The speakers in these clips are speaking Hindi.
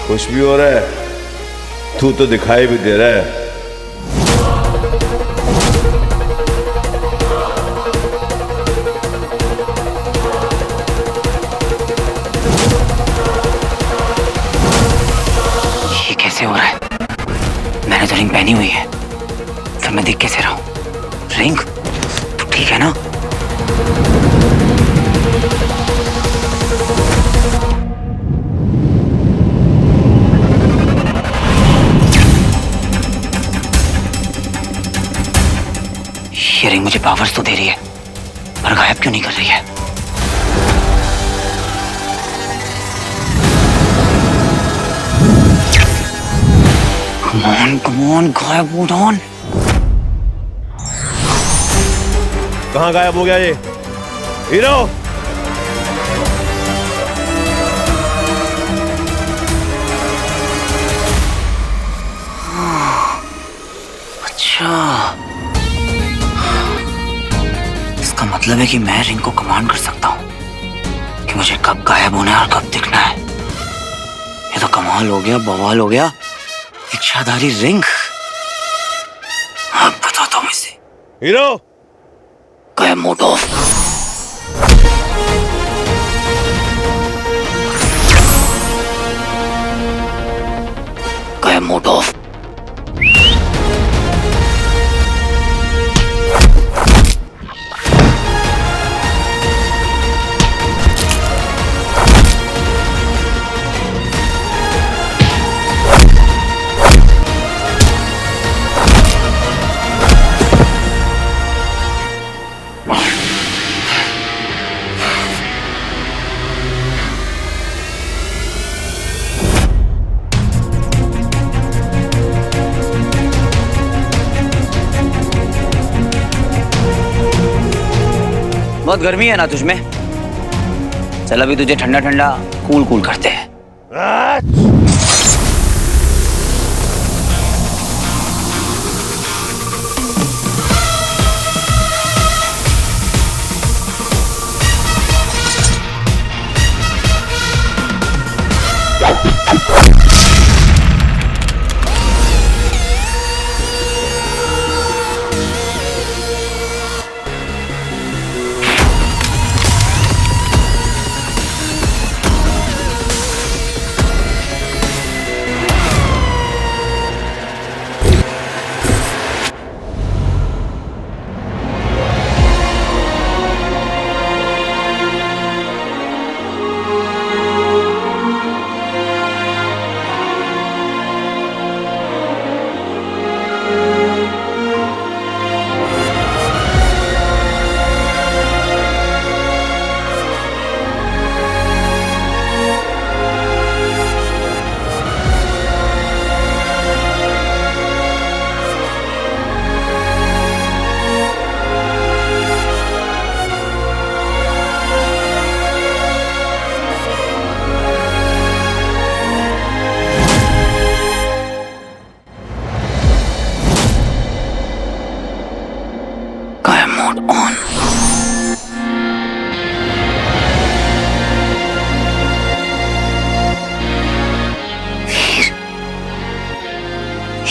खुश भी हो रहा है, तू तो दिखाई भी दे रहा है। ये कैसे हो रहा है? मैंने तो रिंग पहनी हुई है, फिर मैं दिख कैसे रहा हूं? रिंग तो ठीक है ना? ये रिंग मुझे पावर्स तो दे रही है, पर गायब क्यों नहीं कर रही है? Come on, गायब हो डॉन। कहाँ गायब हो गया ये हीरो? अच्छा, इसका मतलब है कि मैं रिंग को कमांड कर सकता हूँ कि मुझे कब गायब होना है और कब दिखना है। ये तो कमाल हो गया, बवाल हो गया। इच्छाधारी रिंग। अब बताता हूँ इसे। हीरो गायब मोड ऑफ। गायब मोड ऑफ। बहुत गर्मी है ना तुझमें? चल अभी तुझे ठंडा ठंडा कूल कूल करते हैं।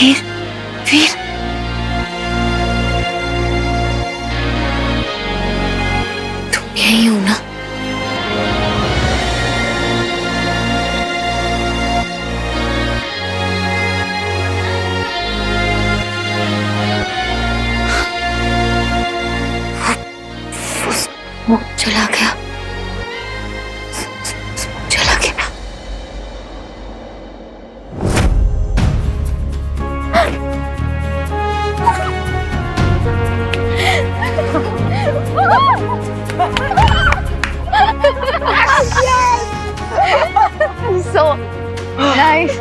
वीर, वीर, तुम यही हो ना? वो चला गया, चला गया। So nice.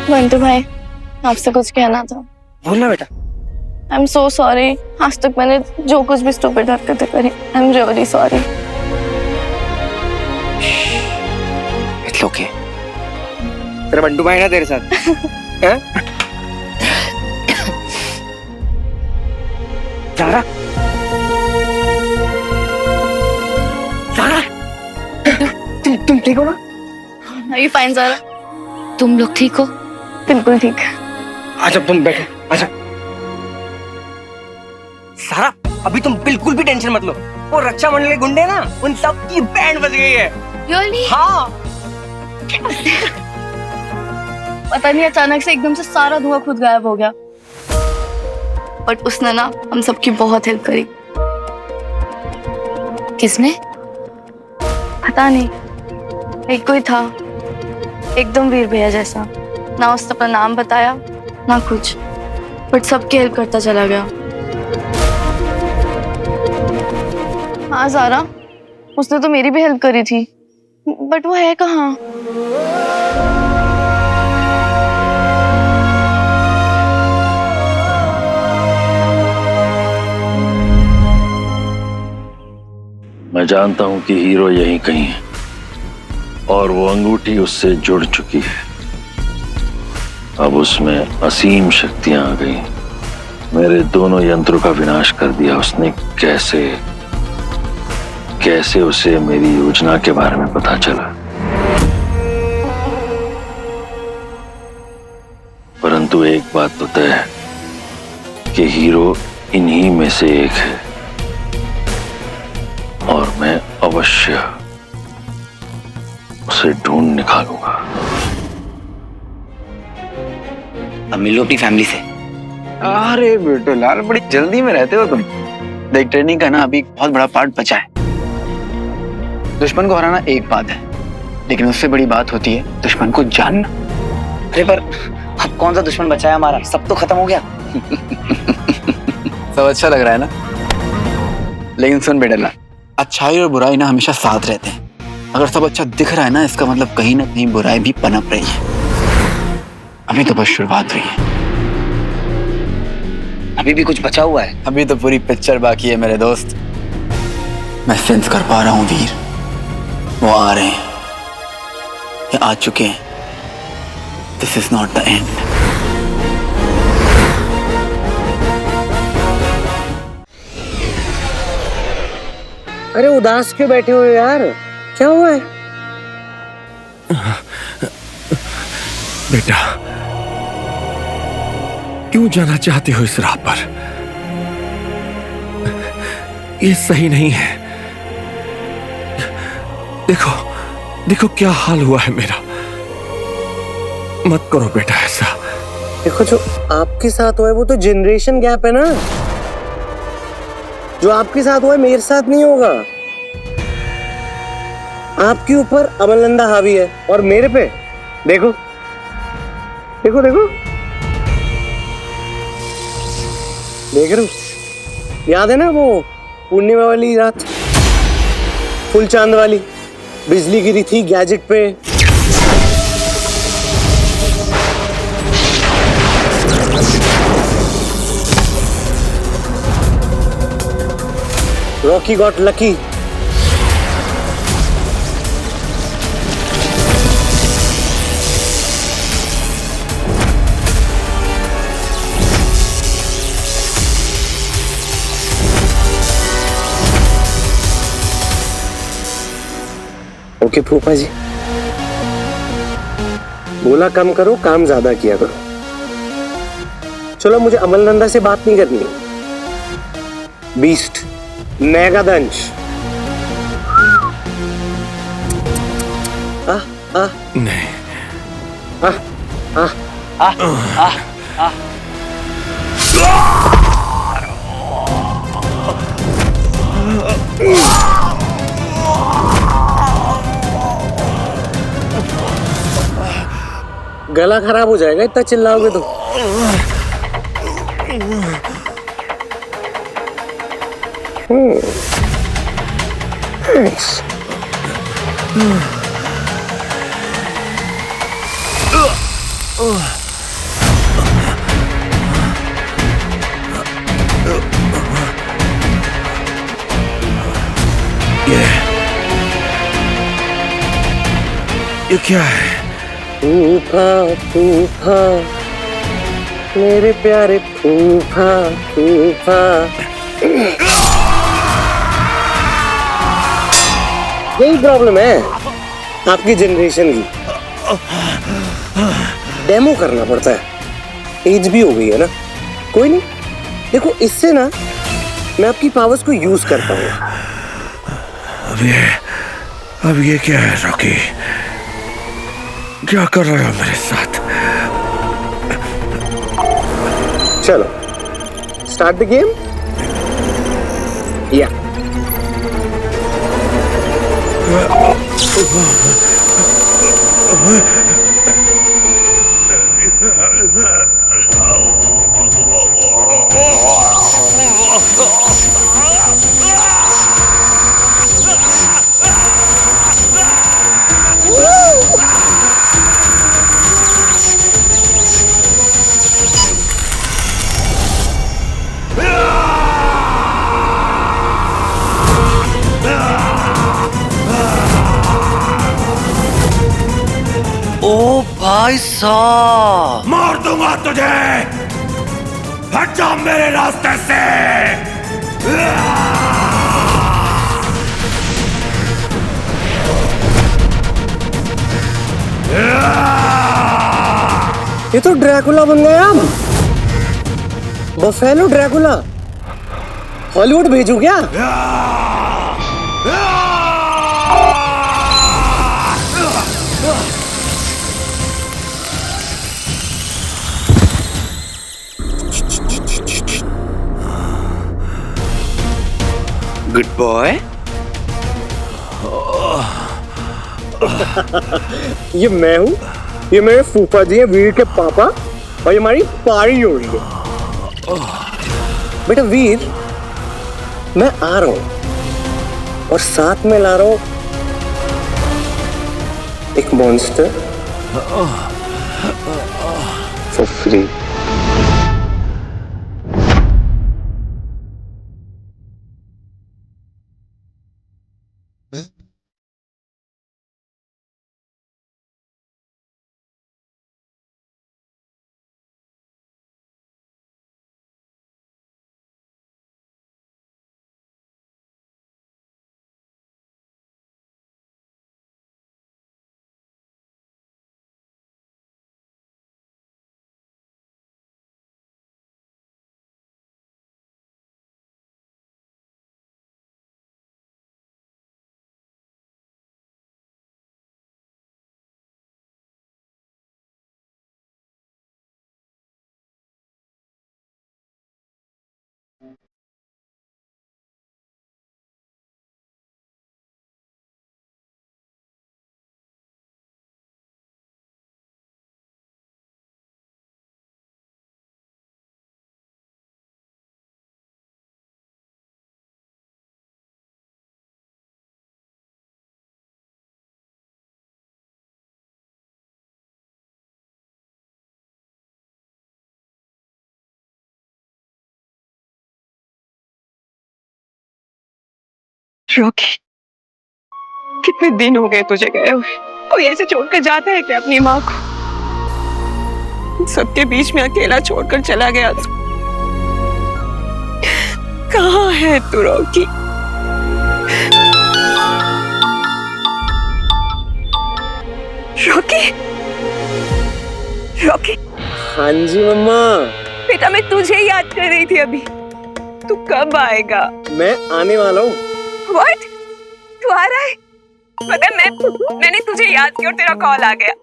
बंटू भाई, आपसे कुछ कहना था। बोलना बेटा। I am so sorry. आज तक मैंने जो कुछ भी स्टूपिड हरकतें करी, I am really sorry. It's okay. तेरा बंटू भाई ना तेरे साथ। हैं? जा रहा? तुम ठीक हो ना? Are you fine, Zara? तुम लोग ठीक हो? बिल्कुल ठीक है। अच्छा तुम बैठो, अच्छा। सारा, अभी तुम बिल्कुल भी टेंशन मत लो। वो रक्षा मंडल के गुंडे ना, उन सब की बैंड बज गई है। Really? हाँ। पता नहीं अचानक से एकदम से सारा धुआं खुद गायब हो गया, बट उसने ना हम सबकी बहुत हेल्प करी। किसने? पता नहीं, एक कोई था एकदम वीर भैया जैसा, ना उसने अपना नाम बताया ना कुछ, बट सबकी हेल्प करता चला गया। हाँ ज़ारा, उसने तो मेरी भी हेल्प करी थी, बट वो है कहाँ? मैं जानता हूं कि हीरो यहीं कहीं है और वो अंगूठी उससे जुड़ चुकी है। अब उसमें असीम शक्तियां आ गई। मेरे दोनों यंत्रों का विनाश कर दिया उसने। कैसे उसे मेरी योजना के बारे में पता चला? परंतु एक बात तो तय है कि हीरो इन्हीं में से एक है और मैं अवश्य उसे ढूंढ निकालूंगा। अब मिलो अपनी फैमिली से। अरे बेटे लाल, बड़ी जल्दी में रहते हो तुम। देख, ट्रेनिंग का ना अभी बहुत बड़ा पार्ट बचा है। दुश्मन को हराना एक बात है, लेकिन उससे बड़ी बात होती है दुश्मन को जानना। अरे पर अब कौन सा दुश्मन बचा है हमारा? सब तो खत्म हो गया। सब अच्छा लग रहा है ना? लेकिन सुन बेटे लाल, अच्छाई और बुराई ना हमेशा साथ रहते हैं। अगर सब अच्छा दिख रहा है ना, इसका मतलब कहीं ना कहीं बुराई भी पनप रही है। अभी तो बस शुरुआत हुई है। अभी भी कुछ बचा हुआ है। अभी तो पूरी पिक्चर बाकी है मेरे दोस्त। मैं सेंस कर पा रहा हूँ वीर, वो आ रहे हैं, ये आ चुके हैं। This is not the end. अरे उदास क्यों बैठे हो यार? क्या हुआ है? बेटा, क्यों जाना चाहते हो इस राह पर? ये सही नहीं है। देखो देखो क्या हाल हुआ है मेरा। मत करो बेटा ऐसा। देखो, जो आपके साथ हुआ है वो तो जनरेशन गैप है ना। जो आपके साथ हुआ है मेरे साथ नहीं होगा। आपके ऊपर अमलनंदा हावी है और मेरे पे देखो देखो देखो, देख रहे हो? याद है ना वो पूर्णिमा वाली रात, फुल चांद वाली, बिजली गिरी थी गैजेट पे। Rocky got lucky. ओके फूफा जी, बोला कम करो, काम ज्यादा किया करो। चलो, मुझे अमलनंदा से बात नहीं करनी है। बीस्ट, मेगादंश। नहीं। गला खराब हो जाएगा इतना चिल्लाओगे तो। ये क्या है? फूफा फूफा, मेरे प्यारे फूफा फूफा। यही प्रॉब्लम है। आपकी जनरेशन की। डेमो करना पड़ता है, एज भी हो गई है ना। कोई नहीं, देखो इससे ना मैं आपकी पावर्स को यूज करता हूँ। अब ये क्या है रॉकी? क्या कर रहे हो मेरे साथ? चलो स्टार्ट द गेम। या ओ भाई साहब, मार दूंगा तुझे। हट जा मेरे रास्ते से। ये तो ड्रैकुला बन गया। Buffalo Dracula. हॉलीवुड भेजू क्या? Good boy. ये मैं हूँ, ये मेरे फूफा जी हैं, वीर के पापा, और ये हमारी पारी हो रही है। बेटा वीर, मैं आ रहा हूँ और साथ में ला रहा हूँ एक मॉन्स्टर फॉर फ्री। रॉकी, कितने दिन हो गए तुझे गए हुए। कोई ऐसे छोड़कर जाता है क्या अपनी माँ को? सबके बीच में अकेला छोड़कर चला गया तू। कहाँ है तू रॉकी? Rocky, Rocky. हाँ जी मम्मा। बेटा मैं तुझे याद कर रही थी अभी। तू कब आएगा? मैं आने वाला हूँ। What? तू आ रहा है? पता है मैंने तुझे याद किया और तेरा कॉल आ गया।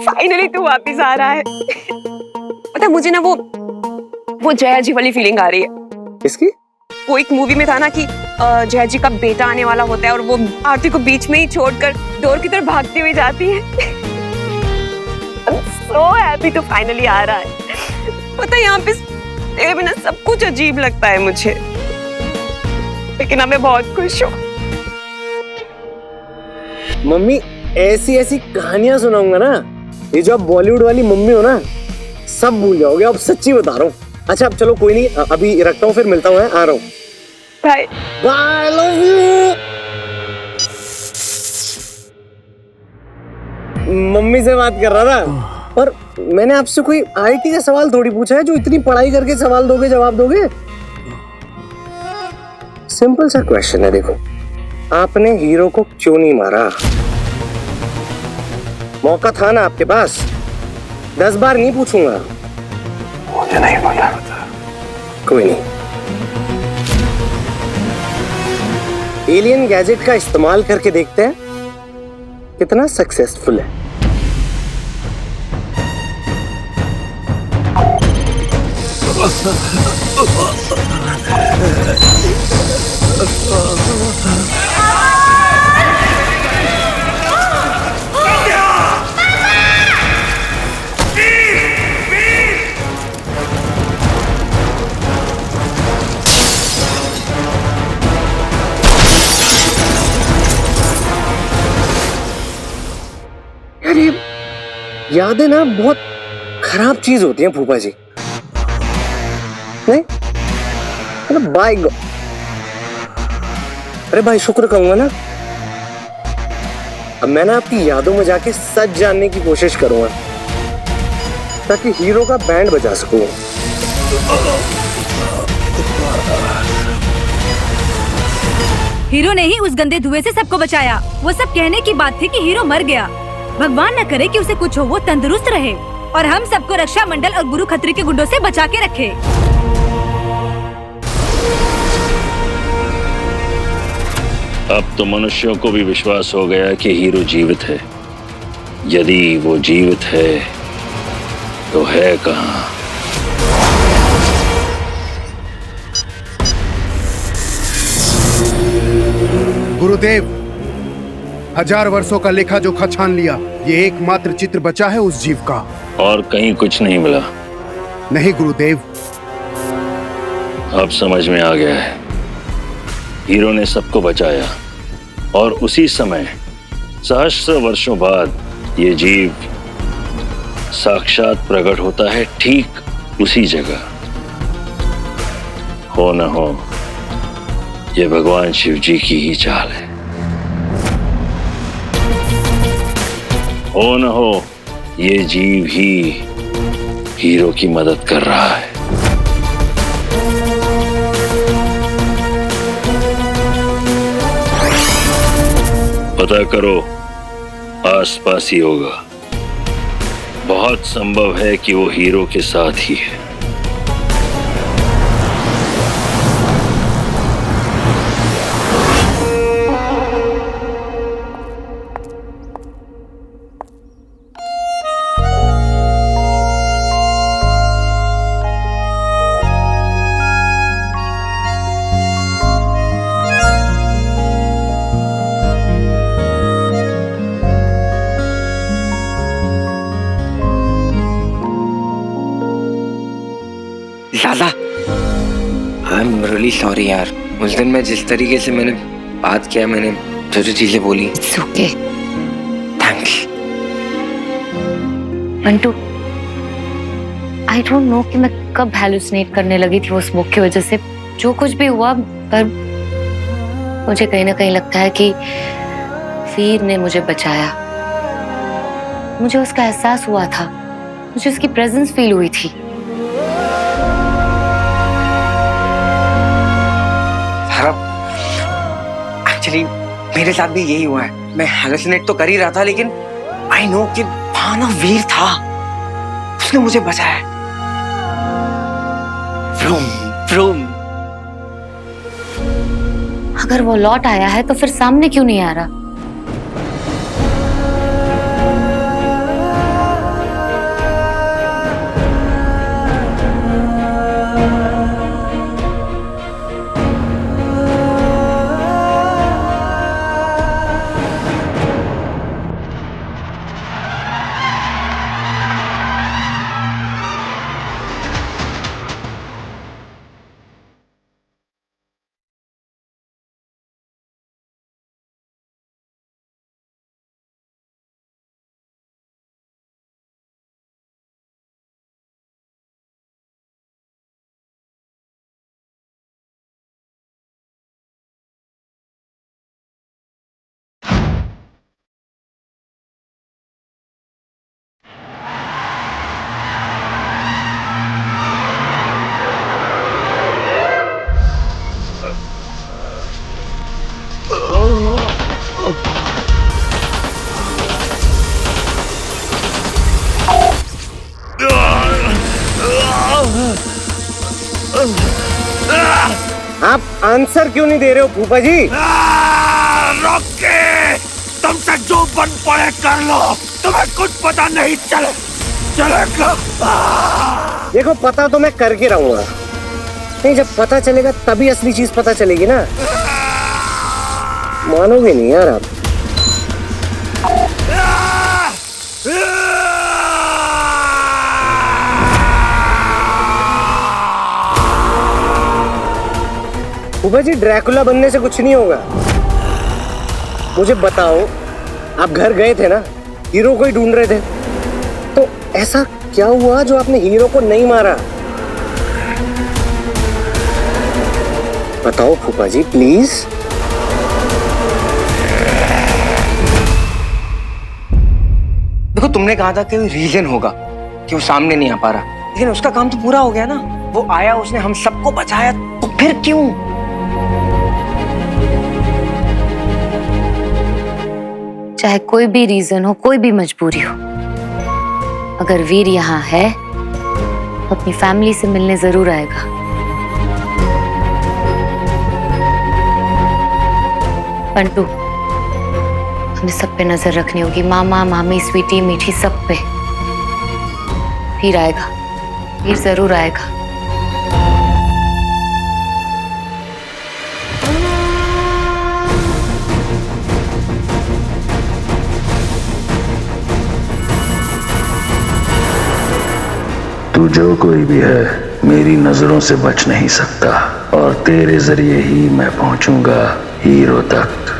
फाइनली तू वापस आ रहा है। पता है मुझे ना वो जया जी वाली फीलिंग आ रही है। किसकी? वो एक मूवी में था ना कि जया जी का बेटा आने वाला होता है और वो आरती को बीच में ही छोड़कर डोर की तरफ भागती हुई जाती है। I'm so happy तू फाइनली आ रहा है। पता है यहाँ पे तेरे बिना सब कुछ अजीब लगता है मुझे, लेकिन अब मैं बहुत खुश हूँ। मम्मी ऐसी ऐसी कहानियां सुनाऊंगा ना, ये जो आप बॉलीवुड वाली मम्मी हो ना, सब भूल जाओगे। अब सच्ची बता रहा हूँ। अच्छा अब चलो कोई नहीं, अभी रखता हूँ, फिर मिलता हूँ, आ रहा हूँ। Bye bye, love you. Mummy से बात कर रहा था, पर मैंने आपसे कोई आईटी का सवाल थोड़ी पूछा है जो इतनी पढ़ाई करके सवाल दोगे, जवाब दोगे। सिंपल सा क्वेश्चन है, देखो आपने हीरो को क्यों नहीं मारा? मौका था ना आपके पास, 10 बार नहीं पूछूंगा। मुझे नहीं पता। कोई नहीं। एलियन गैजेट का इस्तेमाल करके देखते हैं कितना सक्सेसफुल है। यार ये यादें ना बहुत खराब चीज होती हैं फूफा जी, नहीं मतलब बाय अरे भाई शुक्र कहूंगा ना, अब मैं ना आपकी यादों में जाके सच जानने की कोशिश करूंगा ताकि हीरो का बैंड बजा सकूं। हीरो ने ही उस गंदे धुएं से सबको बचाया। वो सब कहने की बात थी कि हीरो मर गया। भगवान न करे कि उसे कुछ हो, वो तंदुरुस्त रहे और हम सबको रक्षा मंडल और गुरु खत्री के गुंडों से बचा के रखे। अब तो मनुष्यों को भी विश्वास हो गया कि हीरो जीवित है। यदि वो जीवित है तो है कहाँ? गुरुदेव, 1000 वर्षों का लेखा जोखा छान लिया। ये एकमात्र चित्र बचा है उस जीव का। और कहीं कुछ नहीं मिला? नहीं गुरुदेव। अब समझ में आ गया है। हीरो ने सबको बचाया और उसी समय सहस्र वर्षों बाद ये जीव साक्षात प्रकट होता है ठीक उसी जगह। हो न हो ये भगवान शिव जी की ही चाल है। हो न हो ये जीव ही हीरो की मदद कर रहा है। पता करो, आसपास ही होगा। बहुत संभव है कि वो हीरो के साथ ही है। लाला, आई एम रियली सॉरी यार। उस दिन मैं जिस तरीके से मैंने बात किया, मैंने जो जो चीजें बोली, it's okay. Thanks. Mantu, I don't know कि मैं कब हैलुसिनेट करने लगी थी वो स्मोक की वजह से। जो कुछ भी हुआ, पर मुझे कहीं ना कहीं लगता है कि वीर ने मुझे बचाया। मुझे उसका एहसास हुआ था, मुझे उसकी प्रेजेंस फील हुई थी। एक्चुअली मेरे साथ भी यही हुआ है। मैं हैलुसिनेट तो कर ही रहा था, लेकिन आई नो कि वहां ना वीर था, उसने मुझे बचाया। From from. अगर वो लौट आया है तो फिर सामने क्यों नहीं आ रहा? आप आंसर क्यों नहीं दे रहे हो फूफा जी? रोक के तुमसे जो बन पड़े कर लो, तुम्हें कुछ पता नहीं चलेगा। देखो पता तो मैं करके रहूंगा, नहीं जब पता चलेगा तभी असली चीज पता चलेगी ना। मानोगे नहीं यार आप। फूफा जी ड्रैकुला बनने से कुछ नहीं होगा। मुझे बताओ, आप घर गए थे ना, हीरो को ही ढूंढ रहे थे, तो ऐसा क्या हुआ जो आपने हीरो को नहीं मारा? बताओ फूफा जी प्लीज। देखो तुमने कहा था कि रीजन होगा कि वो सामने नहीं आ पा रहा, लेकिन उसका काम तो पूरा हो गया ना। वो आया, उसने हम सबको बचाया, तो फिर क्यों? चाहे कोई भी रीजन हो, कोई भी मजबूरी हो, अगर वीर यहाँ है अपनी फैमिली से मिलने जरूर आएगा। पंटू, हमें सब पे नजर रखनी होगी, मामा मामी स्वीटी मीठी सब पे। वीर आएगा, वीर जरूर आएगा। तू जो कोई भी है मेरी नजरों से बच नहीं सकता, और तेरे जरिए ही मैं पहुंचूंगा हीरो तक।